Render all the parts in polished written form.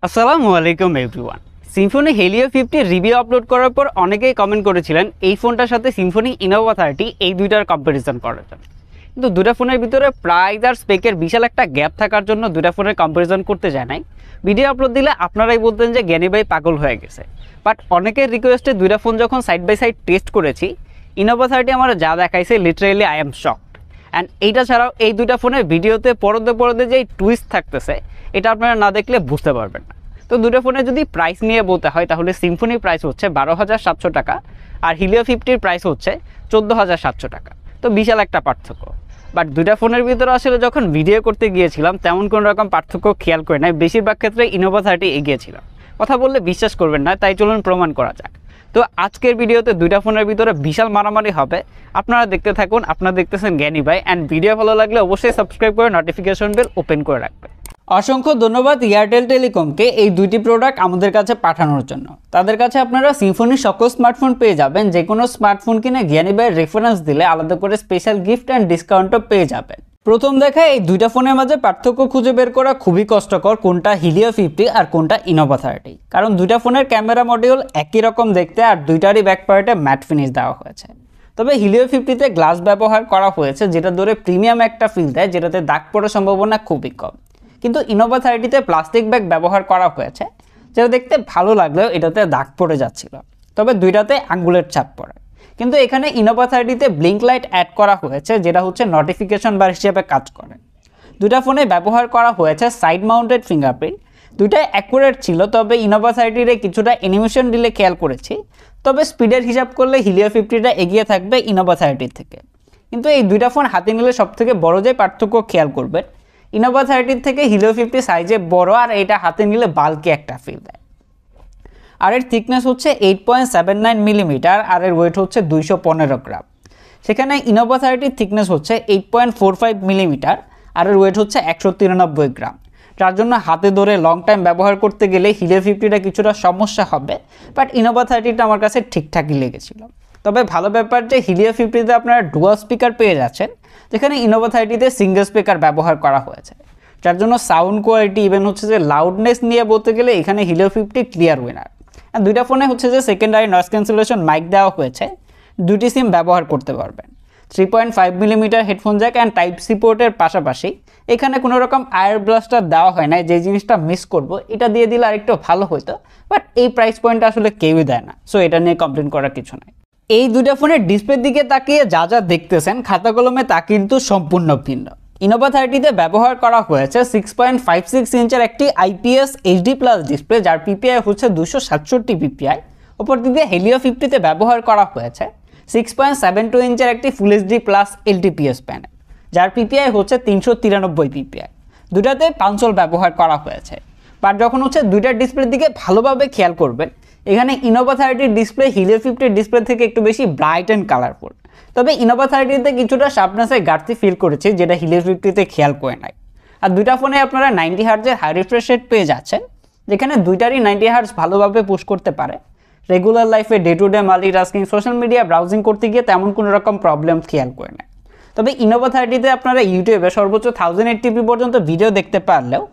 আসসালামু আলাইকুম everyone. Symphony Helio 50 review upload করার পর অনেকেই কমেন্ট করেছিলেন এই ফোনটার সাথে সিম্ফনি ইনোভা 30 এই দুইটার কম্প্যারিজন করার জন্য। কিন্তু দুটা ফোনের ভিতরে প্রাইস আর স্পেকের বিশাল একটা গ্যাপ থাকার জন্য দুটা ফোনের কম্প্যারিজন করতে যায় নাই। ভিডিও আপলোড দিলে আপনারাই বলতেন যে জ্ঞানী ভাই পাগল হয়ে গেছে। বাট অনেকের রিকোয়েস্টে দুইটা ফোন যখন সাইড বাই সাইড টেস্ট করেছি, ইনোভা 30 আমার যা দেখাইছে literally I am shocked. And এইটা ছাড়াও এই দুইটা ফোনের ভিডিওতে পরদে যে টুইস্ট থাকতেছে এটা আপনারা না দেখলে বুঝতে পারবেন না। তো দুটো ফোনে যদি প্রাইস নিয়ে বলতে হয় তাহলে সিম্ফনির প্রাইস হচ্ছে 12,700 টাকা আর হিলিও 50-র প্রাইস হচ্ছে 14,700 টাকা। তো বিশাল একটা পার্থক্য। বাট দুটা ফোনের ভিতরে আসলে যখন ভিডিও করতে গিয়েছিলাম তেমন কোনো রকম পার্থক্য খেয়াল করে নাই, বেশিরভাগ ক্ষেত্রে ইনোভা 30 এগিয়েছিলাম। কথা বললে বিশ্বাস করবেন না, তাই চলুন প্রমাণ করা যাক। তো আজকের ভিডিওতে দুইটা ফোনের ভিতরে বিশাল মারামারি হবে, আপনারা দেখতে থাকুন। আপনারা দেখতেছেন জ্ঞানী ভাই, অ্যান্ড ভিডিও ভালো লাগলে অবশ্যই সাবস্ক্রাইব করে নোটিফিকেশন বেল ওপেন করে রাখবেন। অসংখ্য ধন্যবাদ এয়ারটেল টেলিকমকে এই দুইটি প্রোডাক্ট আমাদের কাছে পাঠানোর জন্য। তাদের কাছে আপনারা সিম্ফনির সকল স্মার্টফোন পেয়ে যাবেন। যে কোনো স্মার্টফোন কিনে জ্ঞানী ভাইয়ের রেফারেন্স দিলে আলাদা করে স্পেশাল গিফট অ্যান্ড ডিসকাউন্টও পেয়ে যাবেন। প্রথম দেখায় এই দুইটা ফোনের মাঝে পার্থক্য খুঁজে বের করা খুবই কষ্টকর, কোনটা হিলিও 50 আর কোনটা ইনোভা 30। কারণ দুইটা ফোনের ক্যামেরা মডিউল একই রকম দেখতে আর দুইটারই ব্যাক পার্টে ম্যাট ফিনিশ দেওয়া হয়েছে। তবে হিলিও 50-তে গ্লাস ব্যবহার করা হয়েছে, যেটা ধরে প্রিমিয়াম একটা ফিল দেয়, যেটাতে দাগ পড়ার সম্ভাবনা খুবই কম। কিন্তু ইনোভা 30-তে প্লাস্টিক ব্যাগ ব্যবহার করা হয়েছে, যেটা দেখতে ভালো লাগলেও এটাতে দাগ পড়ে যাচ্ছিল। তবে দুইটাতে আঙ্গুলের ছাপ পড়ে। কিন্তু এখানে ইনোভা 30-তে ব্লিঙ্ক লাইট অ্যাড করা হয়েছে, যেটা হচ্ছে নোটিফিকেশন বার হিসেবে কাজ করে। দুটা ফোনে ব্যবহার করা হয়েছে সাইড মাউন্টেড ফিঙ্গারপ্রিন্ট। দুইটাই অ্যাকুরেট ছিল, তবে ইনোভা 30-রে কিছুটা অ্যানিমেশন দিলে খেয়াল করেছি। তবে স্পিডের হিসাব করলে হিলিও 50টা এগিয়ে থাকবে ইনোভা 30 থেকে। কিন্তু এই দুইটা ফোন হাতে নিলে সবথেকে বড় যে পার্থক্য খেয়াল করবেন, ইনোভা 30 থেকে হিলিও 50 সাইজে বড়, আর এটা হাতে নিলে বাল্কি একটা ফিল দেয়। আর এর থিকনেস হচ্ছে 8.79 মিলিমিটার আর এর ওয়েট হচ্ছে 215 গ্রাম। সেখানে ইনোভা 30-র থিকনেস হচ্ছে 8.45 মিলিমিটার আর এর ওয়েট হচ্ছে 193 গ্রাম। যার জন্য হাতে ধরে লং টাইম ব্যবহার করতে গেলে হিলিও 50টা কিছুটা সমস্যা হবে, বাট ইনোভা 30টা আমার কাছে ঠিকঠাকই লেগেছিল। তবে ভালো ব্যাপার যে হিলিও 50-তে আপনারা ডুয়াল স্পিকার পেয়ে যাচ্ছেন, যেখানে ইনোভা 30-তে সিঙ্গেল স্পিকার ব্যবহার করা হয়েছে। যার জন্য সাউন্ড কোয়ালিটি ইভেন হচ্ছে যে লাউডনেস নিয়ে বলতে গেলে এখানে হিলিও 50 ক্লিয়ার উইনার। আর দুইটা ফোনে হচ্ছে যে সেকেন্ডারি নয়েজ ক্যান্সেলেশন মাইক দেওয়া হয়েছে, দুটি সিম ব্যবহার করতে পারবেন। 3.5 millimetre headphone jack and type C পোর্টের পাশাপাশি এখানে কোনো রকম আয়ার ব্লাস্টার দেওয়া হয় না, যে জিনিসটা মিস করব। এটা দিয়ে দিলে আরেকটু ভালো হতো, বাট এই প্রাইস পয়েন্টটা আসলে কেউই দেয় না, সো এটা নিয়ে কমপ্লেন করার কিছু নাই। এই দুইটা ফোনের ডিসপ্লের দিকে তাকিয়ে যা যা দেখতেছেন খাতা কলমে তা কিন্তু সম্পূর্ণ ভিন্ন। ইনোভা 30-তে ব্যবহার করা হয়েছে 6.56 ইঞ্চের একটি IPS HD+ ডিসপ্লে, যার PPI হচ্ছে 267 PPI। ওপর দিকে হিলিও 50-তে ব্যবহার করা হয়েছে 6.72 ইঞ্চের একটি ফুল HD+ LTPS প্যানেল, যার PPI হচ্ছে 393 PPI। দুটাতে পাঞ্চল ব্যবহার করা হয়েছে। বাট যখন হচ্ছে দুইটার ডিসপ্লের দিকে ভালোভাবে খেয়াল করবেন, এখানে ইনোভা 30-র ডিসপ্লে হিলিও 50-র ডিসপ্লে থেকে একটু বেশি ব্রাইট অ্যান্ড কালারফুল। তবে ইনোভা 30-তে কিছুটা শার্পনেসের ঘাটতি ফিল করেছি, যেটা হিলিও 50-তে খেয়াল করে নাই। আর দুইটা ফোনে আপনারা 90 হার্টজের হাই রিফ্রেশ রেট পেয়ে যাচ্ছেন, যেখানে দুইটারই 90 হার্টজ ভালোভাবে পুশ করতে পারে। রেগুলার লাইফে day to day multitasking social media browsing করতে গিয়ে তেমন কোনো রকম প্রবলেম খেয়াল করে নেয়। তবে ইনোভা 30-তে আপনারা ইউটিউবে সর্বোচ্চ 1080p পর্যন্ত ভিডিও দেখতে পারলেও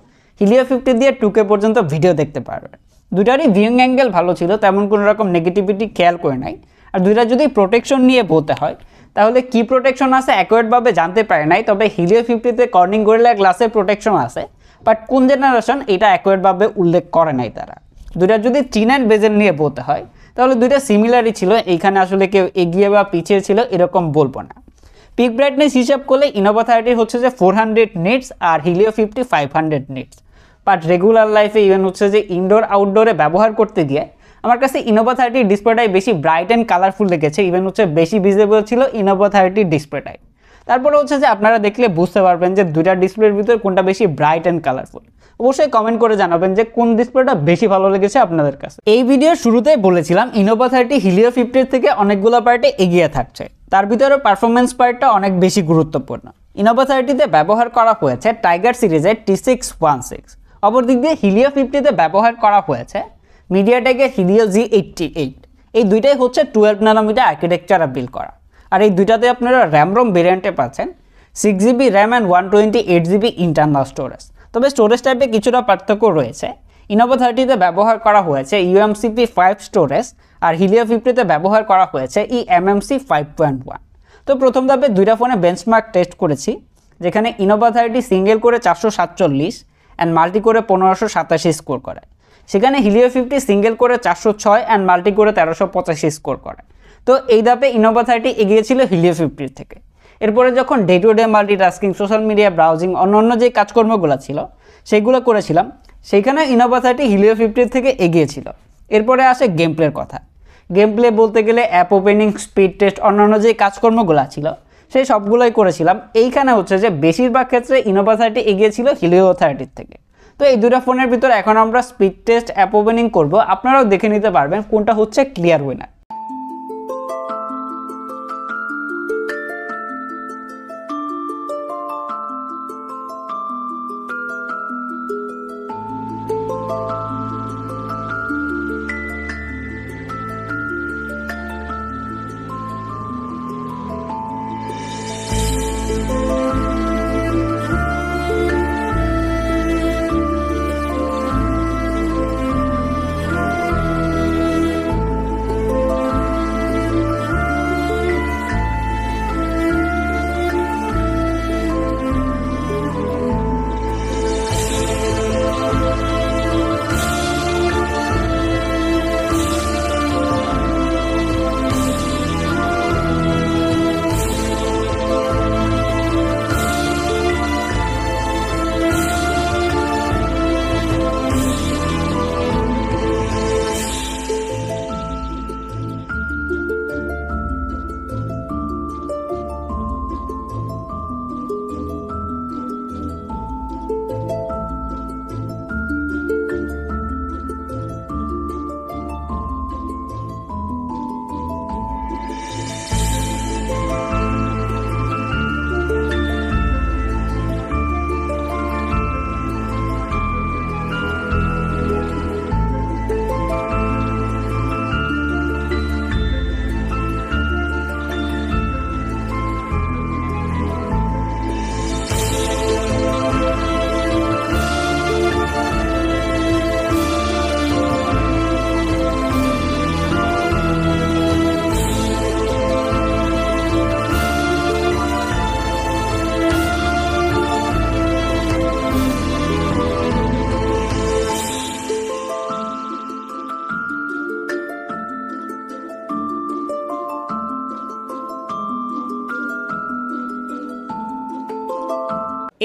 হিলিও 50 দিয়ে 2K পর্যন্ত ভিডিও দেখতে পারবেন। দুইটারই ভিউইং অ্যাঙ্গেল ভালো ছিল, তেমন কোনো রকম নেগেটিভিটি খেয়াল করে নাই। আর দুইটা যদি প্রোটেকশন নিয়ে বলতে হয় তাহলে কি প্রোটেকশন আছে অ্যাকুরেটভাবে জানতে পারে নাই। তবে হিলিও 50-তে কর্নিং গরিলা গ্লাসের প্রোটেকশন আছে, বাট কোন জেনারেশন এটা অ্যাকুরেটভাবে উল্লেখ করে নাই তারা। দুইটা যদি টিন অ্যান্ড বেজেল নিয়ে বলতে হয় তাহলে দুইটা সিমিলারই ছিল, এইখানে আসলে কেউ এগিয়ে বা পিছিয়ে ছিল এরকম বলবো না। পিক ব্রাইটনেস হিসাব করলে ইনোভা 30 হচ্ছে যে 400 নিটস আর হিলিও 50 500 নিটস। বাট রেগুলার লাইফে ইভেন হচ্ছে যে ইনডোর আউটডোরে ব্যবহার করতে গিয়ে আমার কাছে ইনোভা 30 ডিসপ্লেটাই বেশি ব্রাইট অ্যান্ড কালারফুল লেগেছে। ইভেন হচ্ছে বেশি ভিজিবল ছিল ইনোভা 30 ডিসপ্লেটাই। তারপরে হচ্ছে যে আপনারা দেখলে বুঝতে পারবেন যে দুইটা ডিসপ্লের ভিতর কোনটা বেশি ব্রাইট অ্যান্ড কালারফুল। অবশ্যই কমেন্ট করে জানাবেন যে কোন ডিসপ্লেটা বেশি ভালো লেগেছে আপনাদের কাছে। এই ভিডিওর শুরুতেই বলেছিলাম ইনোভা 30 হিলিও 50-র থেকে অনেকগুলো পার্টে এগিয়ে থাকছে, তার ভিতরে পারফরমেন্স পার্টটা অনেক বেশি গুরুত্বপূর্ণ। ইনোভা 30-তে ব্যবহার করা হয়েছে টাইগার সিরিজের T616। অপর দিক দিয়ে হিলিও 50-তে ব্যবহার করা হয়েছে মিডিয়াটেকের হিলিও G88। এই দুইটাই হচ্ছে 12 ন্যানোমিটার আর্কিটেকচারে বিল্ড করা। আর এই দুইটাতে আপনারা র্যাম রোম ভেরিয়েন্টে পাচ্ছেন 6GB RAM and 128GB internal storage. তবে স্টোরেজ টাইপে কিছুটা পার্থক্য রয়েছে। ইনোভো 30তে ব্যবহার করা হয়েছে UMCP 5 স্টোরেজ আর হিলিও 50তে ব্যবহার করা হয়েছে eMMC 5.1। তো প্রথম ধাপে দুইটা ফোনে বেঞ্চমার্ক টেস্ট করেছি, যেখানে ইনোভো 30 সিঙ্গেল করে 447 অ্যান্ড মাল্টি করে 1587 স্কোর করে, সেখানে হিলিও 50 সিঙ্গেল করে 406 অ্যান্ড মাল্টি করে 1385 স্কোর করে। তো এই ধাপে ইনোভো 30 এগিয়েছিল হিলিও 50 থেকে। এরপরে যখন day to day multitasking, social media browsing, অন্যান্য যে কাজকর্মগুলো ছিল সেইগুলো করেছিলাম, সেইখানে ইনোভো 30 হিলিও 50 থেকে এগিয়েছিল। এরপরে আসে গেম প্লের কথা। গেম প্লে বলতে গেলে অ্যাপ ওপেনিং, স্পিড টেস্ট, অন্যান্য যে কাজকর্মগুলো ছিল সেই সবগুলোই করেছিলাম। এইখানে হচ্ছে যে বেশিরভাগ ক্ষেত্রে ইনোভো 30 এগিয়েছিল হিলিও 30 থেকে। তো এই দুটো ফোনের ভিতরে এখন আমরা স্পিড টেস্ট, অ্যাপ ওপেনিং করব, আপনারাও দেখে নিতে পারবেন কোনটা হচ্ছে ক্লিয়ার উইনার।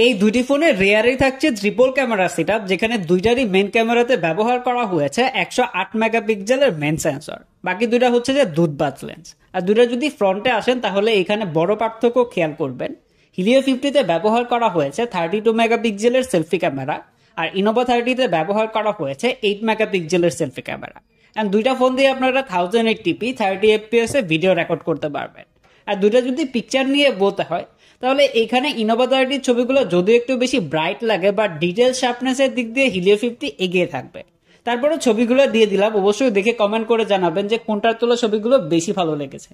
এই দুটি ফোনে রেয়ারেই থাকছে ট্রিপল ক্যামেরা সেটআপ, যেখানে দুইটারই মেন ক্যামেরাতে ব্যবহার করা হয়েছে 108 মেগাপিক্সেলের মেন সেন্সর। বাকি দুইটা হচ্ছে যে দুধবাজ লেন্স। আর দুইটা যদি ফ্রন্টে আসেন তাহলে এখানে বড় পার্থক্য খেয়াল করবেন। হিলিও 50তে ব্যবহার করা হয়েছে 32 মেগাপিক্সেলের সেলফি ক্যামেরা, আর ইনোভো 30তে ব্যবহার করা হয়েছে 8 মেগাপিক্সেলের সেলফি ক্যামেরা। এন্ড দুইটা ফোন দিয়ে আপনারা 1080p 30 fps এ ভিডিও রেকর্ড করতে পারবেন। আর দুইটা যদি পিকচার নিয়ে বলতে হয় তাহলে এখানে ইনোভো 30 ছবিগুলো যদিও একটু বেশি ব্রাইট লাগে, বাট ডিটেল শার্পনেসের দিক দিয়ে হিলিও 50 এগিয়ে থাকবে। তারপরে ছবিগুলো দিয়ে দিলাম, অবশ্যই দেখে কমেন্ট করে জানাবেন যে কোনটার তোলা ছবিগুলো বেশি ভালো লেগেছে।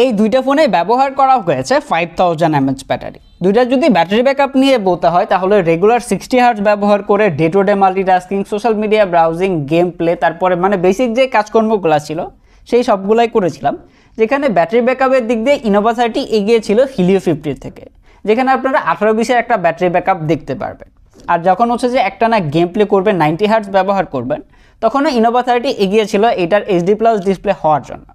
এই দুইটা ফোনে ব্যবহার করা হয়েছে 5000 mAh ব্যাটারি। দুইটা যদি ব্যাটারি ব্যাকআপ নিয়ে বলতে হয় তাহলে রেগুলার 60 Hz ব্যবহার করে day to day multitasking, social media browsing, game play, তারপরে মানে বেসিক যে কাজকর্মগুলো ছিল সেই সবগুলাই করেছিলাম। যেখানে ব্যাটারি ব্যাকআপের দিক দিয়ে ইনোভো 30 এগিয়ে ছিল হিলিও 50 থেকে, যেখানে আপনারা 1820-এর একটা ব্যাটারি ব্যাকআপ দেখতে পারবেন। আর যখন হচ্ছে যে একটা না গেম প্লে করবেন, 90 Hz ব্যবহার করবেন, তখনও ইনোভো 30 এগিয়ে ছিল এটার HD+ ডিসপ্লে হওয়ার জন্য।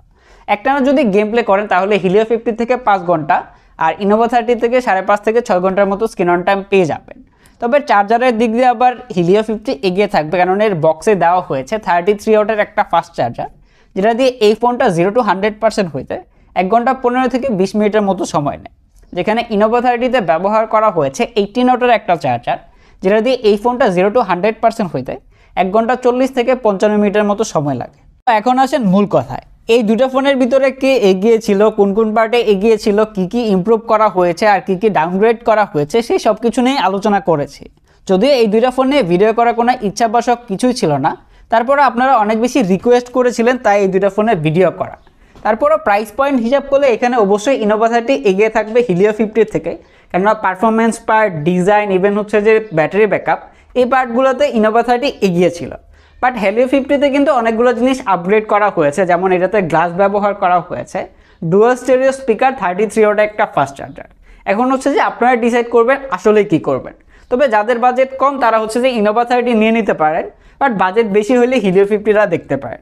একটানা যদি গেম প্লে করেন তাহলে হিলিও 50 থেকে 5 ঘন্টা আর ইনোভা 30 থেকে 5.5 থেকে 6 ঘন্টার মতো স্ক্রিন অন টাইম পেয়ে যাবেন। তবে চার্জারের দিক দিয়ে আবার হিলিও 50 এগিয়ে থাকবে, কারণ এর বক্সে দেওয়া হয়েছে 33 ওয়াটের একটা ফাস্ট চার্জার, যেটা দিয়ে এই ফোনটা 0 to 100% হইতে 1 ঘন্টা 15 থেকে 20 মিনিটের মতো সময় নেয়, যেখানে ইনোভা 30তে ব্যবহার করা হয়েছে 18 ওয়াটের একটা চার্জার, যেটা দিয়ে এই ফোনটা 0 to 100% হইতে 1 ঘন্টা 40 থেকে 55 মিনিটের মতো সময় লাগে। এখন আসেন মূল কথায়, এই দুটো ফোনের ভিতরে কে এগিয়ে ছিল, কোন কোন পার্টে এগিয়ে ছিল, কি ইমপ্রুভ করা হয়েছে আর কি ডাউনগ্রেড করা হয়েছে, সেই সব কিছু নিয়ে আলোচনা করেছি। যদিও এই দুইটা ফোন নিয়ে ভিডিও করার কোনো ইচ্ছাবাসক কিছুই ছিল না, তারপরে আপনারা অনেক বেশি রিকোয়েস্ট করেছিলেন, তাই এই দুইটা ফোনের ভিডিও করা। তারপরও প্রাইস পয়েন্ট হিসাব করলে এখানে অবশ্যই ইনোভা 30 এগিয়ে থাকবে হিলিও 50 থেকে, কেননা পারফরমেন্স পার্ট, ডিজাইন, ইভেন হচ্ছে যে ব্যাটারি ব্যাকআপ, এই পার্টগুলোতে ইনোভা 30 এগিয়ে ছিল। বাট হিলিও 50তে কিন্তু অনেকগুলো জিনিস আপগ্রেড করা হয়েছে, যেমন এটাতে গ্লাস ব্যবহার করা হয়েছে, ডুয়াল স্টেরিও স্পিকার, 33 ওয়াটের একটা ফাস্ট চার্জার। এখন হচ্ছে যে আপনারা ডিসাইড করবেন আসলে কি করবেন। তবে যাদের বাজেট কম তারা হচ্ছে যে ইনোভা 30 নিয়ে নিতে পারেন, বাট বাজেট বেশি হলে হিলিও 50টা দেখতে পারেন।